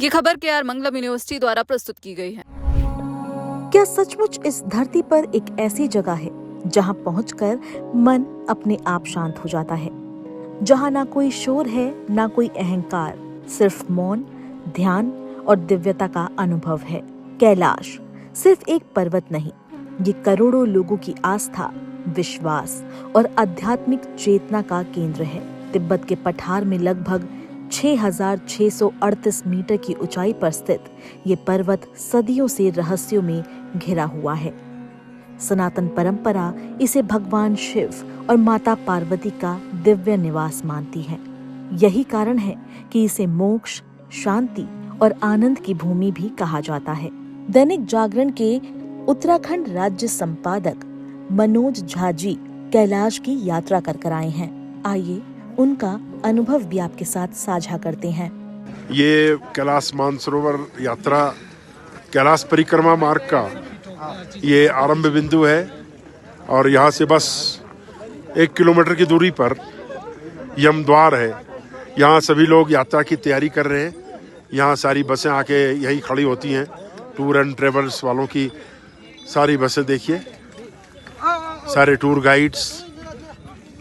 ये खबर KR मंगलम university द्वारा प्रस्तुत की गई है। क्या सचमुच इस धरती पर एक ऐसी जगह है जहां पहुंचकर मन अपने आप शांत हो जाता है, जहां ना कोई शोर है ना कोई अहंकार, सिर्फ मौन, ध्यान और दिव्यता का अनुभव है। कैलाश सिर्फ एक पर्वत नहीं, ये करोड़ों लोगों की आस्था, विश्वास और आध्यात्मिक चेतना का केंद्र है। तिब्बत के पठार में लगभग 6,638 मीटर की ऊंचाई पर स्थित ये पर्वत सदियों से रहस्यों में घिरा हुआ है। सनातन परंपरा इसे भगवान शिव और माता पार्वती का दिव्य निवास मानती है। यही कारण है कि इसे मोक्ष, शांति और आनंद की भूमि भी कहा जाता है। दैनिक जागरण के उत्तराखंड राज्य संपादक मनोज झा जी कैलाश की यात्रा कर आए हैं। आइए उनका अनुभव भी आपके साथ साझा करते हैं। ये कैलाश मानसरोवर यात्रा, कैलाश परिक्रमा मार्ग का ये आरंभ बिंदु है और यहाँ से बस 1 किलोमीटर की दूरी पर यमद्वार है। यहाँ सभी लोग यात्रा की तैयारी कर रहे हैं। यहाँ सारी बसें आके यही खड़ी होती हैं। टूर एंड ट्रेवल्स वालों की सारी बसें देखिए, सारे टूर गाइड्स,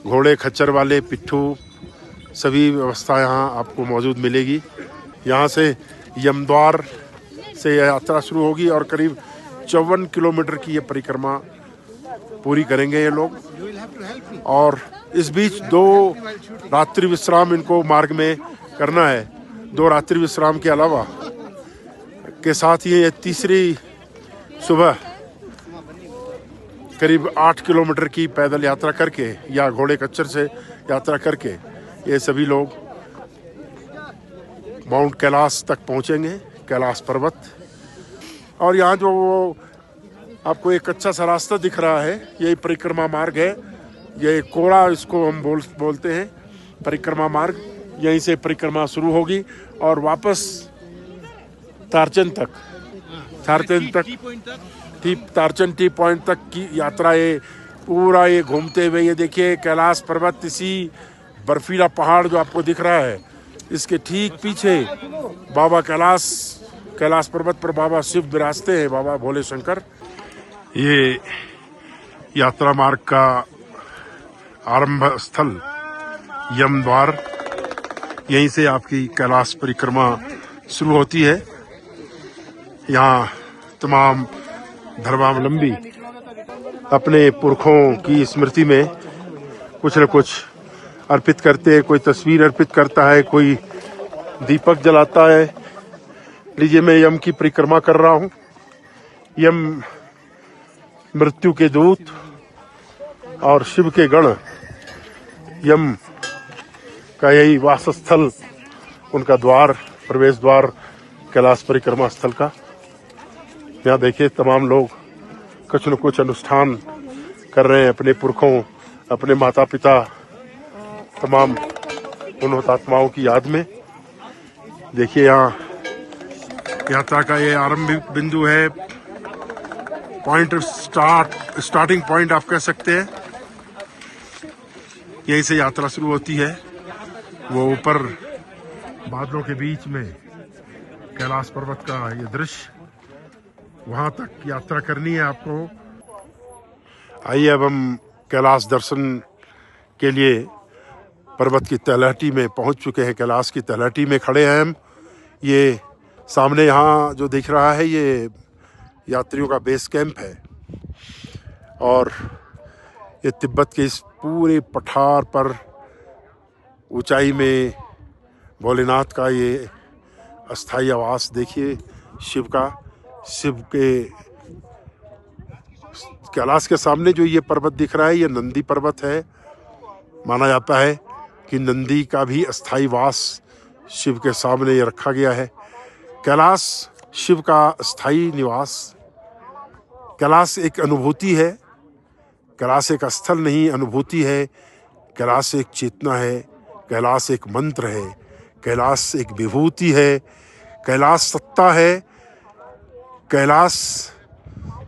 घोड़े खच्चर वाले, पिट्ठू, सभी व्यवस्था यहाँ आपको मौजूद मिलेगी। यहाँ से यमद्वार से यात्रा शुरू होगी और करीब 54 किलोमीटर की ये परिक्रमा पूरी करेंगे ये लोग। और इस बीच 2 रात्रि विश्राम इनको मार्ग में करना है। 2 रात्रि विश्राम के अलावा के साथ ही ये तीसरी सुबह करीब 8 किलोमीटर की पैदल यात्रा करके या घोड़े खच्चर से यात्रा करके ये सभी लोग माउंट कैलाश तक पहुंचेंगे, कैलाश पर्वत। और यहाँ जो आपको एक कच्चा सा रास्ता दिख रहा है, यही परिक्रमा मार्ग है। ये कोड़ा इसको हम बोलते हैं, परिक्रमा मार्ग। यहीं से परिक्रमा शुरू होगी और वापस तारचन टी पॉइंट तक की यात्रा ये पूरा ये घूमते हुए, ये देखिए कैलाश पर्वत, इसी बर्फीला पहाड़ जो आपको दिख रहा है, इसके ठीक पीछे बाबा कैलाश पर्वत पर बाबा शिव विराजते हैं, बाबा भोले शंकर। ये यात्रा मार्ग का आरंभ स्थल यमद्वार, यहीं से आपकी कैलाश परिक्रमा शुरू होती है। यहाँ तमाम धर्मावलंबी अपने पुरखों की स्मृति में कुछ न कुछ अर्पित करते हैं। कोई तस्वीर अर्पित करता है, कोई दीपक जलाता है। लीजिए, मैं यम की परिक्रमा कर रहा हूँ। यम मृत्यु के दूत और शिव के गण, यम का यही वासस्थल, उनका द्वार, प्रवेश द्वार कैलाश परिक्रमा स्थल का। यहाँ देखिए तमाम लोग कुछ न कुछ अनुष्ठान कर रहे हैं अपने पुरखों, अपने माता पिता, तमाम उन हुतात्माओं की याद में। देखिए यहाँ यात्रा का ये आरंभिक बिंदु है, पॉइंट स्टार्टिंग पॉइंट आप कह सकते हैं। यहीं से यात्रा शुरू होती है। वो ऊपर बादलों के बीच में कैलाश पर्वत का ये दृश्य, वहां तक यात्रा करनी है आपको। आइए अब हम कैलाश दर्शन के लिए पर्वत की तलहटी में पहुंच चुके हैं। कैलाश की तलहटी में खड़े हैं हम। ये सामने यहाँ जो दिख रहा है, ये यात्रियों का बेस कैंप है और ये तिब्बत के इस पूरे पठार पर ऊंचाई में भोलेनाथ का ये अस्थाई आवास देखिए, शिव का। शिव के कैलाश के सामने जो ये पर्वत दिख रहा है, ये नंदी पर्वत है। माना जाता है कि नंदी का भी अस्थाई वास शिव के सामने ये रखा गया है। कैलाश शिव का अस्थाई निवास। कैलाश एक अनुभूति है, कैलाश एक स्थल नहीं, अनुभूति है। कैलाश एक चेतना है, कैलाश एक मंत्र है, कैलाश एक विभूति है, कैलाश सत्ता है, कैलाश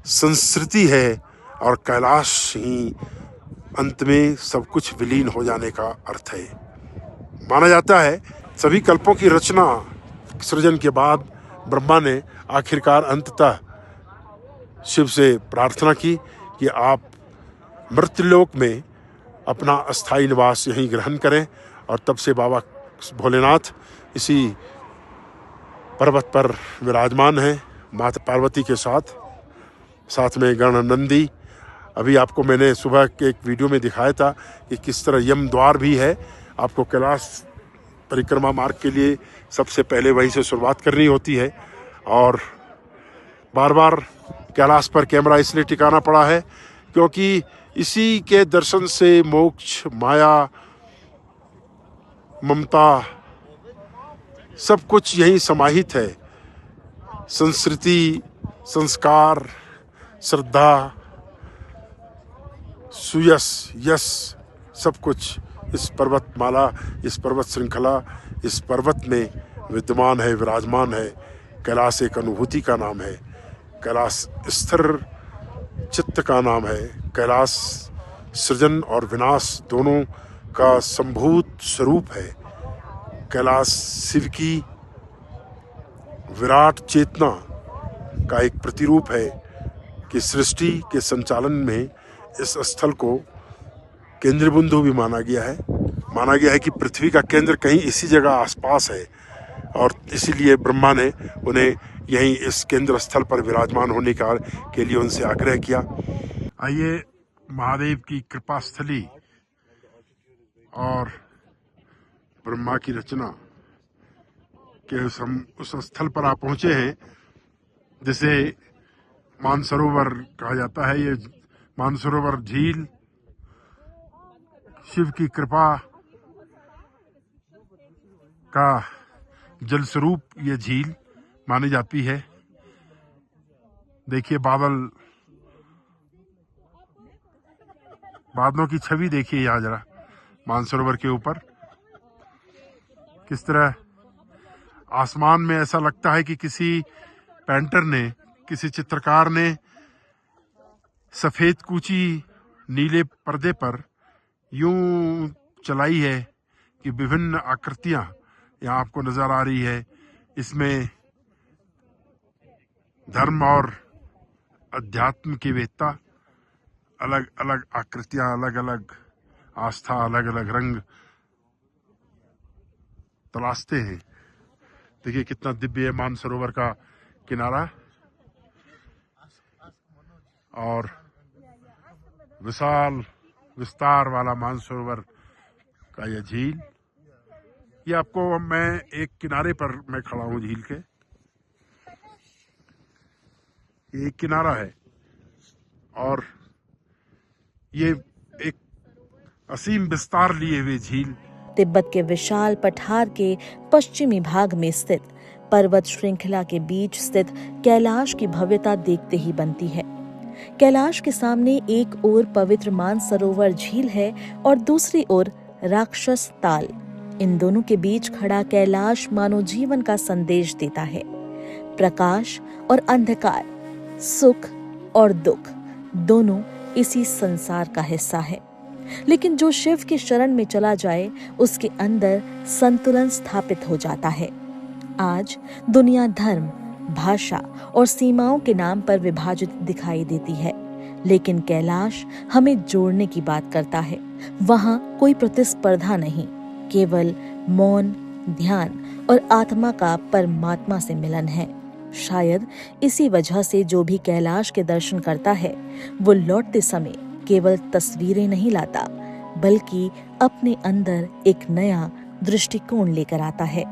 संस्कृति है और कैलाश ही अंत में सब कुछ विलीन हो जाने का अर्थ है। माना जाता है सभी कल्पों की रचना सृजन के बाद ब्रह्मा ने आखिरकार अंततः शिव से प्रार्थना की कि आप मृत्युलोक में अपना अस्थायी निवास यहीं ग्रहण करें, और तब से बाबा भोलेनाथ इसी पर्वत पर विराजमान हैं माता पार्वती के साथ में गणनंदी। अभी आपको मैंने सुबह के एक वीडियो में दिखाया था कि किस तरह यम द्वार भी है। आपको कैलाश परिक्रमा मार्ग के लिए सबसे पहले वहीं से शुरुआत करनी होती है, और बार बार कैलाश पर कैमरा इसलिए टिकाना पड़ा है क्योंकि इसी के दर्शन से मोक्ष, माया, ममता सब कुछ यहीं समाहित है। संस्कृति, संस्कार, श्रद्धा, सुयश, यश सब कुछ इस पर्वतमाला, इस पर्वत श्रृंखला, इस पर्वत में विद्यमान है, विराजमान है। कैलाश एक अनुभूति का नाम है, कैलाश स्थिर चित्त का नाम है, कैलाश सृजन और विनाश दोनों का संभूत स्वरूप है। कैलाश शिव की विराट चेतना का एक प्रतिरूप है कि सृष्टि के संचालन में इस स्थल को केंद्र बिंदु भी माना गया है कि पृथ्वी का केंद्र कहीं इसी जगह आसपास है, और इसीलिए ब्रह्मा ने उन्हें यहीं इस केंद्र स्थल पर विराजमान होने के लिए उनसे आग्रह किया। आइए महादेव की कृपा स्थली और ब्रह्मा की रचना के उस स्थल पर आप पहुंचे हैं जिसे मानसरोवर कहा जाता है। ये मानसरोवर झील शिव की कृपा का जल स्वरूप ये झील मानी जाती है। देखिए बादलों की छवि देखिए यहाँ जरा मानसरोवर के ऊपर, किस तरह आसमान में ऐसा लगता है कि किसी पेंटर ने, किसी चित्रकार ने सफेद कूची नीले पर्दे पर यूं चलाई है कि विभिन्न आकृतियां यहाँ आपको नजर आ रही है। इसमें धर्म और अध्यात्म की वेत्ता, अलग अलग आकृतियां, अलग अलग आस्था, अलग अलग रंग तलाशते हैं। देखिए कितना दिव्य है मानसरोवर का किनारा, और विशाल विस्तार वाला मानसरोवर का यह झील। ये आपको मैं एक किनारे पर मैं खड़ा हूँ झील के, ये एक किनारा है और ये एक असीम विस्तार लिए हुए झील। तिब्बत के विशाल पठार के पश्चिमी भाग में स्थित पर्वत श्रृंखला के बीच स्थित कैलाश की भव्यता देखते ही बनती है। कैलाश के सामने एक ओर पवित्र मानसरोवर झील है और दूसरी ओर राक्षस ताल। इन दोनों के बीच खड़ा कैलाश मानव जीवन का संदेश देता है। प्रकाश और अंधकार, सुख और दुख दोनों इसी संसार का हिस्सा है। लेकिन जो शिव की शरण में चला जाए उसके अंदर संतुलन स्थापित हो जाता है। आज दुनिया धर्म, भाषा और सीमाओं के नाम पर विभाजित दिखाई देती है, लेकिन कैलाश हमें जोड़ने की बात करता है। वहाँ कोई प्रतिस्पर्धा नहीं, केवल मौन, ध्यान और आत्मा का परमात्मा से मिलन है। शायद इसी वजह से जो भी कैलाश के दर्शन करता है वो लौटते समय केवल तस्वीरें नहीं लाता, बल्कि अपने अंदर एक नया दृष्टिकोण लेकर आता है।